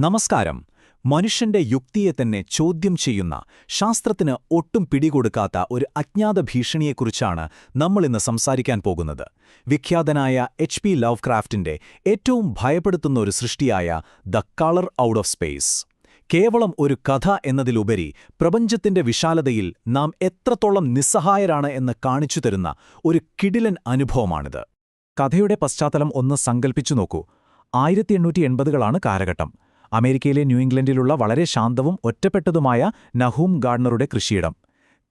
നമസ്കാരം. മനുഷ്യന്റെ യുക്തിയെ തന്നെ ചോദ്യം ചെയ്യുന്ന, ശാസ്ത്രത്തിന് ഒട്ടും പിടികൊടുക്കാത്ത ഒരു അജ്ഞാത ഭീഷണിയെക്കുറിച്ചാണ് നമ്മളിന്ന് സംസാരിക്കാൻ പോകുന്നത്. വിഖ്യാതനായ H.P. ലവ്ക്രാഫ്റ്റിന്റെ ഏറ്റവും ഭയപ്പെടുത്തുന്ന ഒരു സൃഷ്ടിയായ the colour out of space. കേവലം ഒരു കഥ എന്നതിലുപരി പ്രപഞ്ചത്തിന്റെ വിശാലതയിൽ നാം എത്രത്തോളം നിസ്സഹായരാണ് എന്ന് കാണിച്ചു തരുന്ന ഒരു കിടിലൻ അനുഭവമാണിത്. കഥയുടെ പശ്ചാത്തലം ഒന്ന് സങ്കൽപ്പിച്ചു നോക്കൂ. 1880കളാണ് കാലഘട്ടം. അമേരിക്കയിലെ ന്യൂ ഇംഗ്ലണ്ടിലുള്ള വളരെ ശാന്തവും ഒറ്റപ്പെട്ടതുമായ നഹൂം ഗാർഡനറുടെ കൃഷിയിടം.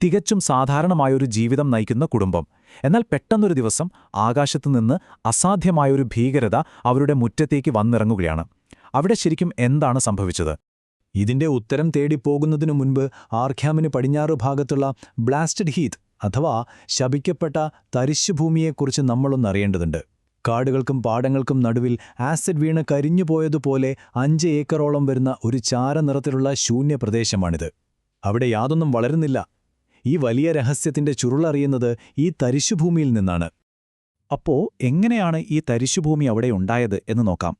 തികച്ചും സാധാരണമായൊരു ജീവിതം നയിക്കുന്ന കുടുംബം. എന്നാൽ പെട്ടെന്നൊരു ദിവസം ആകാശത്തുനിന്ന് അസാധ്യമായൊരു ഭീകരത അവരുടെ മുറ്റത്തേക്ക് വന്നിറങ്ങുകയാണ്. അവിടെ ശരിക്കും എന്താണ് സംഭവിച്ചത്? ഇതിന്റെ ഉത്തരം തേടിപ്പോകുന്നതിനു മുൻപ് ആർഖ്യാമിന് പടിഞ്ഞാറ് ഭാഗത്തുള്ള ബ്ലാസ്റ്റഡ് ഹീത്ത് അഥവാ ശപിക്കപ്പെട്ട തരിശുഭൂമിയെക്കുറിച്ച് നമ്മളൊന്നറിയേണ്ടതുണ്ട്. കാടുകൾക്കും പാടങ്ങൾക്കും നടുവിൽ ആസിഡ് വീണ് കരിഞ്ഞുപോയതുപോലെ 5 ഏക്കറോളം വരുന്ന ഒരു ചാരനിറത്തിലുള്ള ശൂന്യപ്രദേശമാണിത്. അവിടെ യാതൊന്നും വളരുന്നില്ല. ഈ വലിയ രഹസ്യത്തിന്റെ ചുരുളറിയുന്നത് ഈ തരിശുഭൂമിയിൽ നിന്നാണ്. അപ്പോ എങ്ങനെയാണ് ഈ തരിശുഭൂമി അവിടെ ഉണ്ടായത് എന്ന് നോക്കാം.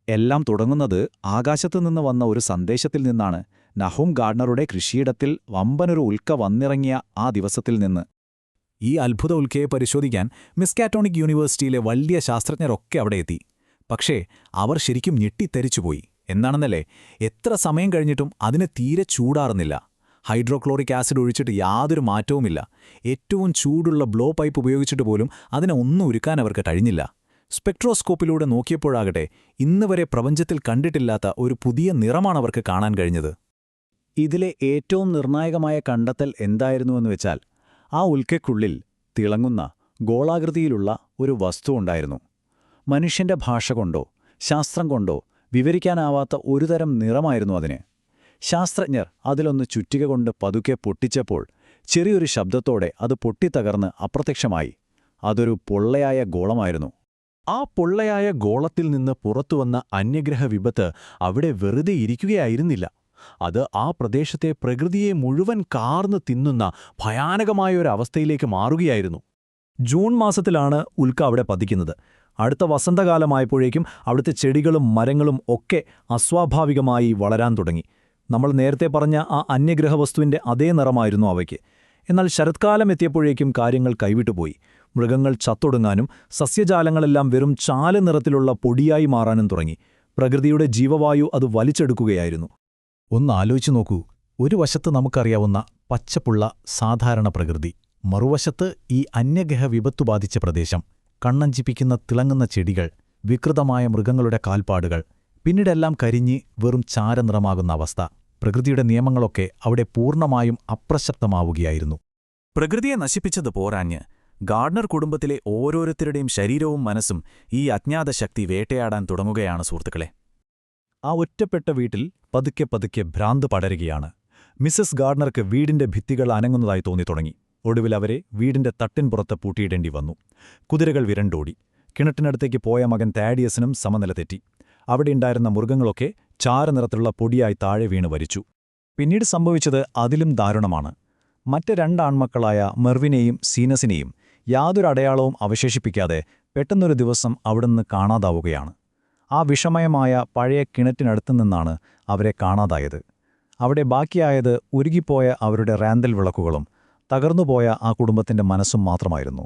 എല്ലാം തുടങ്ങുന്നത് ആകാശത്തുനിന്ന് വന്ന ഒരു സന്ദേശത്തിൽ നിന്നാണ്. നഹൂം ഗാർഡനറുടെ കൃഷിയിടത്തിൽ വമ്പനൊരു ഉൽക്ക വന്നിറങ്ങിയ ആ ദിവസത്തിൽ നിന്ന്. ഈ അത്ഭുത ഉൽക്കയെ പരിശോധിക്കാൻ മിസ്കാറ്റോണിക് യൂണിവേഴ്സിറ്റിയിലെ വലിയ ശാസ്ത്രജ്ഞരൊക്കെ അവിടെ എത്തി. പക്ഷേ അവർ ശരിക്കും ഞെട്ടിത്തരിച്ചുപോയി. എന്താണെന്നല്ലേ, എത്ര സമയം കഴിഞ്ഞിട്ടും അതിന് തീരെ ചൂടാറുന്നില്ല. ഹൈഡ്രോക്ലോറിക് ആസിഡ് ഒഴിച്ചിട്ട് യാതൊരു മാറ്റവുമില്ല. ഏറ്റവും ചൂടുള്ള ബ്ലോ പൈപ്പ് ഉപയോഗിച്ചിട്ട് പോലും അതിനെ ഒന്നും ഉരുക്കാൻ അവർക്ക് കഴിഞ്ഞില്ല. സ്പെക്ട്രോസ്കോപ്പിലൂടെ നോക്കിയപ്പോഴാകട്ടെ ഇന്നുവരെ പ്രപഞ്ചത്തിൽ കണ്ടിട്ടില്ലാത്ത ഒരു പുതിയ നിറമാണവർക്ക് കാണാൻ കഴിഞ്ഞത്. ഇതിലെ ഏറ്റവും നിർണായകമായ കണ്ടെത്തൽ എന്തായിരുന്നുവെന്ന് വെച്ചാൽ, ആ ഉൽക്കയ്ക്കുള്ളിൽ തിളങ്ങുന്ന ഗോളാകൃതിയിലുള്ള ഒരു വസ്തു ഉണ്ടായിരുന്നു. മനുഷ്യന്റെ ഭാഷ കൊണ്ടോ ശാസ്ത്രം കൊണ്ടോ വിവരിക്കാനാവാത്ത ഒരുതരം നിറമായിരുന്നു അതിന്. ശാസ്ത്രജ്ഞർ അതിലൊന്ന് ചുറ്റിക കൊണ്ട് പതുക്കെ പൊട്ടിച്ചപ്പോൾ ചെറിയൊരു ശബ്ദത്തോടെ അത് പൊട്ടിത്തകർന്ന് അപ്രത്യക്ഷമായി. അതൊരു പൊള്ളയായ ഗോളമായിരുന്നു. ആ പൊള്ളയായ ഗോളത്തിൽ നിന്ന് പുറത്തുവന്ന അന്യഗ്രഹ വിപത്ത് അവിടെ വെറുതെ ഇരിക്കുകയായിരുന്നില്ല. അത് ആ പ്രദേശത്തെ പ്രകൃതിയെ മുഴുവൻ കാർന്ന് തിന്നുന്ന ഭയാനകമായൊരവസ്ഥയിലേക്ക് മാറുകയായിരുന്നു. ജൂൺ മാസത്തിലാണ് ഉൽക്ക അവിടെ പതിക്കുന്നത്. അടുത്ത വസന്തകാലമായപ്പോഴേക്കും അവിടുത്തെ ചെടികളും മരങ്ങളും ഒക്കെ അസ്വാഭാവികമായി വളരാൻ തുടങ്ങി. നമ്മൾ നേരത്തെ പറഞ്ഞ ആ അന്യഗ്രഹവസ്തുവിന്റെ അതേ നിറമായിരുന്നു അവയ്ക്ക്. എന്നാൽ ശരത്കാലം എത്തിയപ്പോഴേക്കും കാര്യങ്ങൾ കൈവിട്ടുപോയി. മൃഗങ്ങൾ ചത്തൊടുങ്ങാനും സസ്യജാലങ്ങളെല്ലാം വെറും ചാല നിറത്തിലുള്ള പൊടിയായി മാറാനും തുടങ്ങി. പ്രകൃതിയുടെ ജീവവായു അത് വലിച്ചെടുക്കുകയായിരുന്നു. ഒന്നാലോചിച്ചു നോക്കൂ. ഒരു വശത്ത് നമുക്കറിയാവുന്ന പച്ചപ്പുള്ള സാധാരണ പ്രകൃതി, മറുവശത്ത് ഈ അന്യഗ്രഹ വിപത്തു ബാധിച്ച പ്രദേശം, കണ്ണഞ്ചിപ്പിക്കുന്ന തിളങ്ങുന്ന ചെടികൾ, വികൃതമായ മൃഗങ്ങളുടെ കാൽപ്പാടുകൾ, പിന്നീടെല്ലാം കരിഞ്ഞ് വെറും ചാരനിറമാകുന്ന അവസ്ഥ. പ്രകൃതിയുടെ നിയമങ്ങളൊക്കെ അവിടെ പൂർണ്ണമായും അപ്രസക്തമാവുകയായിരുന്നു. പ്രകൃതിയെ നശിപ്പിച്ചത് പോരാഞ്ഞ് ഗാർഡനർ കുടുംബത്തിലെ ഓരോരുത്തരുടെയും ശരീരവും മനസ്സും ഈ അജ്ഞാത ശക്തി വേട്ടയാടാൻ തുടങ്ങുകയാണ് സുഹൃത്തുക്കളെ. ആ ഒറ്റപ്പെട്ട വീട്ടിൽ പതുക്കെ പതുക്കെ ഭ്രാന്ത് പടരുകയാണ്. മിസസ് ഗാർഡനർക്ക് വീടിന്റെ ഭിത്തികൾ അനങ്ങുന്നതായി തോന്നിത്തുടങ്ങി. ഒടുവിൽ അവരെ വീടിന്റെ തട്ടിൻപുറത്ത് പൂട്ടിയിടേണ്ടി വന്നു. കുതിരകൾ വിരണ്ടോടി. കിണറ്റിനടുത്തേക്ക് പോയ മകൻ താഡിയസിനും സമനില തെറ്റി. അവിടെയുണ്ടായിരുന്ന മൃഗങ്ങളൊക്കെ ചാരനിറത്തിലുള്ള പൊടിയായി താഴെ വീണ് മരിച്ചു. പിന്നീട് സംഭവിച്ചത് അതിലും ദാരുണമാണ്. മറ്റ് 2 ആൺമക്കളായ മെർവിനെയും സീനസിനെയും യാതൊരു അടയാളവും അവശേഷിപ്പിക്കാതെ പെട്ടെന്നൊരു ദിവസം അവിടുന്ന് കാണാതാവുകയാണ്. ആ വിഷമയമായ പഴയ കിണറ്റിനടുത്തുനിന്നാണ് അവരെ കാണാതായത്. അവിടെ ബാക്കിയായത് ഉരുകിപ്പോയ അവരുടെ റാന്തൽ വിളക്കുകളും തകർന്നുപോയ ആ കുടുംബത്തിന്റെ മനസ്സും മാത്രമായിരുന്നു.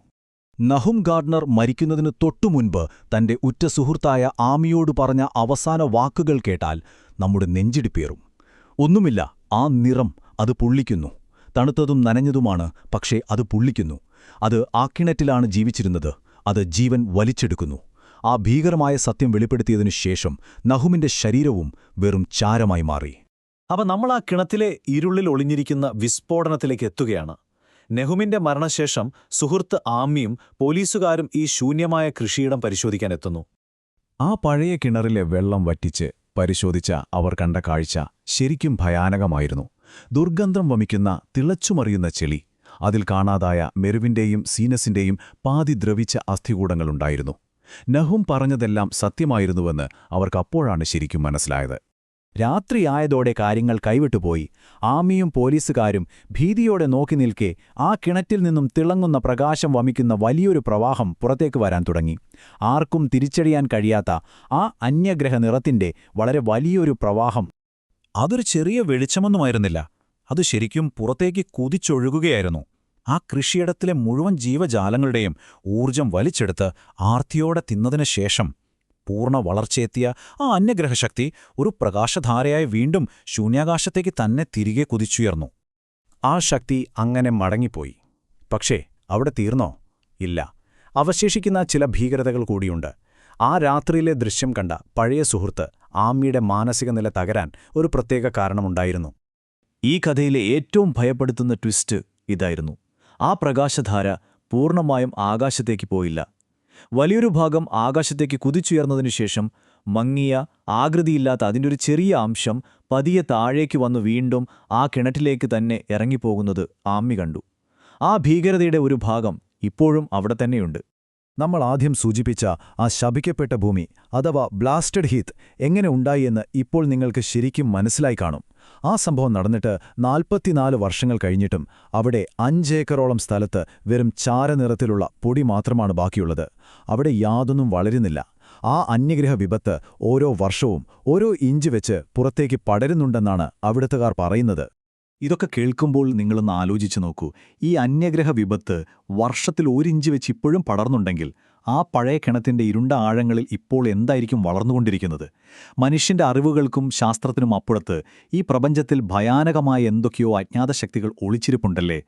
നഹൂം ഗാർഡനർ മരിക്കുന്നതിനു തൊട്ടുമുൻപ് തന്റെ ഉറ്റ സുഹൃത്തായ ആമിയോട് പറഞ്ഞ അവസാന വാക്കുകൾ കേട്ടാൽ നമ്മുടെ നെഞ്ചിടിപ്പേറും. ഒന്നുമില്ല, ആ നിറം, അത് പൊള്ളിക്കുന്നു. തണുത്തതും നനഞ്ഞതുമാണ്, പക്ഷേ അത് പൊള്ളിക്കുന്നു. അത് ആ കിണറ്റിലാണ് ജീവിച്ചിരുന്നത്. അത് ജീവൻ വലിച്ചെടുക്കുന്നു. ആ ഭീകരമായ സത്യം വെളിപ്പെടുത്തിയതിനു ശേഷം നഹൂമിന്റെ ശരീരവും വെറും ചാരമായി മാറി. അപ്പോൾ നമ്മൾ ആ കിണറ്റിലെ ഇരുളിൽ ഒളിഞ്ഞിരിക്കുന്ന വിസ്ഫോടനത്തിലേക്ക് എത്തുകയാണ്. നഹൂമിന്റെ മരണശേഷം സുഹൃത്ത് ആമിയും പോലീസുകാരും ഈ ശൂന്യമായ കൃഷിയിടം പരിശോധിക്കാനെത്തുന്നു. ആ പഴയ കിണറിലെ വെള്ളം വറ്റിച്ച് പരിശോധിച്ച അവർ കണ്ട കാഴ്ച ശരിക്കും ഭയാനകമായിരുന്നു. ദുർഗന്ധം വമിക്കുന്ന തിളച്ചുമറിയുന്ന ചെളി, അതിൽ കാണാതായ മെർവിന്റെയും സീനസിന്റെയും പാതി ദ്രവിച്ച അസ്ഥികൂടങ്ങളുണ്ടായിരുന്നു. നഹൂം പറഞ്ഞതെല്ലാം സത്യമായിരുന്നുവെന്ന് അവർക്കപ്പോഴാണ് ശരിക്കും മനസ്സിലായത്. രാത്രിയായതോടെ കാര്യങ്ങൾ കൈവിട്ടുപോയി. ആമിയും പോലീസുകാരും ഭീതിയോടെ നോക്കി നിൽക്കെ ആ കിണറ്റിൽ നിന്നും തിളങ്ങുന്ന പ്രകാശം വമിക്കുന്ന വലിയൊരു പ്രവാഹം പുറത്തേക്ക് വരാൻ തുടങ്ങി. ആർക്കും തിരിച്ചറിയാൻ കഴിയാത്ത ആ അന്യഗ്രഹ നിറത്തിന്റെ വളരെ വലിയൊരു പ്രവാഹം. അതൊരു ചെറിയ വെളിച്ചമൊന്നുമായിരുന്നില്ല. അത് ശരിക്കും പുറത്തേക്ക് കുതിച്ചൊഴുകുകയായിരുന്നു. ആ കൃഷിയിടത്തിലെ മുഴുവൻ ജീവജാലങ്ങളുടെയും ഊർജം വലിച്ചെടുത്ത് ആർത്തിയോടെ തിന്നതിനു ശേഷം പൂർണ്ണ വളർച്ചയെത്തിയ ആ അന്യഗ്രഹശക്തി ഒരു പ്രകാശധാരയായി വീണ്ടും ശൂന്യാകാശത്തേക്ക് തന്നെ തിരികെ കുതിച്ചുയർന്നു. ആ ശക്തി അങ്ങനെ മടങ്ങിപ്പോയി. പക്ഷേ അവിടെ തീർന്നോ? ഇല്ല. അവശേഷിക്കുന്ന ചില ഭീകരതകൾ കൂടിയുണ്ട്. ആ രാത്രിയിലെ ദൃശ്യം കണ്ട പഴയ സുഹൃത്ത് ആമിയുടെ മാനസിക നില തകരാൻ ഒരു പ്രത്യേക കാരണമുണ്ടായിരുന്നു. ഈ കഥയിലെ ഏറ്റവും ഭയപ്പെടുത്തുന്ന ട്വിസ്റ്റ് ഇതായിരുന്നു. ആ പ്രകാശധാര പൂർണ്ണമായും ആകാശത്തേക്ക് പോയില്ല. വലിയൊരു ഭാഗം ആകാശത്തേക്ക് കുതിച്ചുയർന്നതിനുശേഷം മങ്ങിയ ആകൃതിയില്ലാത്ത അതിൻ്റെ ഒരു ചെറിയ അംശം പതിയെ താഴേക്ക് വന്നു വീണ്ടും ആ കിണറ്റിലേക്ക് തന്നെ ഇറങ്ങിപ്പോകുന്നത് ആമ്മി കണ്ടു. ആ ഭീകരതയുടെ ഒരു ഭാഗം ഇപ്പോഴും അവിടെ തന്നെയുണ്ട്. നമ്മൾ ആദ്യം സൂചിപ്പിച്ച ആ ശപിക്കപ്പെട്ട ഭൂമി അഥവാ ബ്ലാസ്റ്റഡ് ഹീത്ത് എങ്ങനെ ഉണ്ടായിയെന്ന് ഇപ്പോൾ നിങ്ങൾക്ക് ശരിക്കും മനസ്സിലായി കാണും. ആ സംഭവം നടന്നിട്ട് 44 വർഷങ്ങൾ കഴിഞ്ഞിട്ടും അവിടെ 5 ഏക്കറോളം സ്ഥലത്ത് വെറും ചാരനിറത്തിലുള്ള പൊടി മാത്രമാണ് ബാക്കിയുള്ളത്. അവിടെ യാതൊന്നും വളരുന്നില്ല. ആ അന്യഗ്രഹ വിപത്ത് ഓരോ വർഷവും ഓരോ ഇഞ്ച് വെച്ച് പുറത്തേക്ക് പടരുന്നുണ്ടെന്നാണ് അവിടുത്തുകാർ പറയുന്നത്. ഇതൊക്കെ കേൾക്കുമ്പോൾ നിങ്ങളൊന്ന് ആലോചിച്ചു നോക്കൂ. ഈ അന്യഗ്രഹ വിപത്ത് വർഷത്തിൽ 1 ഇഞ്ച് വെച്ച് ഇപ്പോഴും പടർന്നുണ്ടെങ്കിൽ ആ പഴയ കിണറ്റിൻ്റെ ഇരുണ്ട ആഴങ്ങളിൽ ഇപ്പോൾ എന്തായിരിക്കും വളർന്നുകൊണ്ടിരിക്കുന്നത്? മനുഷ്യന്റെ അറിവുകൾക്കും ശാസ്ത്രത്തിനും അപ്പുറത്ത് ഈ പ്രപഞ്ചത്തിൽ ഭയാനകമായ എന്തൊക്കെയോ അജ്ഞാത ശക്തികൾ ഒളിച്ചിരിപ്പുണ്ടല്ലേ?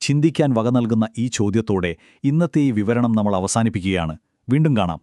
ചിന്തിക്കാൻ വക നൽകുന്ന ഈ ചോദ്യത്തോടെ ഇന്നത്തെ ഈ വിവരണം നമ്മൾ അവസാനിപ്പിക്കുകയാണ്. വീണ്ടും കാണാം.